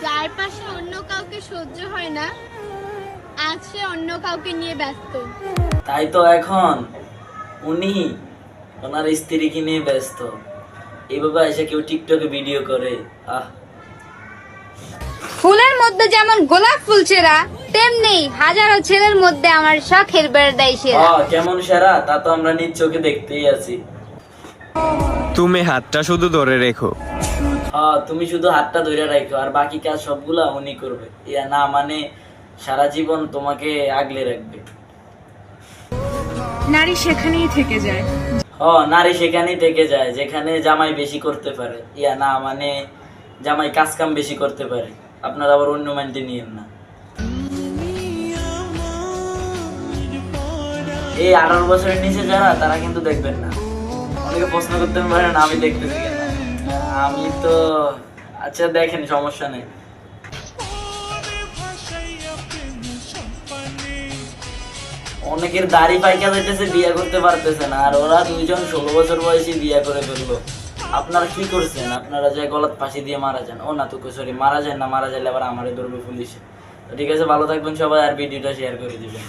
যার পাশে অন্য কাউকে সহ্য হয় না, আজ সে অন্য কাউকে নিয়ে ব্যস্ত। তাই তো এখন উনি ওনার স্ত্রীকে নিয়ে ব্যস্ত। এইভাবে এসে কেউ টিকটকে ভিডিও করে। ফুলের মধ্যে যেমন গোলাপ ফুল সেরা, তেমনি হাজারো ছেলের মধ্যে আমার শখের বেড়াই সেরা। কেমন সেরা তা তো আমরা নিজ চোখে দেখতেই আছি। তুমি হাতটা শুধু ধরে রেখো। তুমি শুধু হাতটা ধরে রাখো, আর বাকি কাজ সবগুলা উনি করবে। ইয়া না মানে সারা জীবন তোমাকে আগলে রাখবে। নারী সেখানেই থেকে যায়। নারী সেখানেই থেকে যায় যেখানে জামাই বেশি করতে পারে। ইয়া না মানে জামাই কাজ কাম বেশি করতে পারে। আপনারা আবার অন্য মাইন্ডে নিয়েন না। এই 18 বছরের নিচে যারা, তারা কিন্তু দেখবেন না। অনেকে প্রশ্ন করতে পারেন আমি দেখতেছি কেন। আমি তো আচ্ছা দেখেন, সমস্যা নেই। অনেকের দাড়ি পাইকা যাইতেছে, বিয়ে করতে পারতেছে না, আর ওরা দুইজন 16 বছর বয়সী বিয়ে করে ফেললো। আপনারা কি করছেন? আপনারা যে গলাত ফাঁসি দিয়ে মারা যান। ও না তো সরি, মারা যান না, মারা যাইলে আবার আমারে ধরবে পুলিশে। তো ঠিক আছে, ভালো থাকবেন সবাই, আর ভিডিওটা শেয়ার করে দিবেন।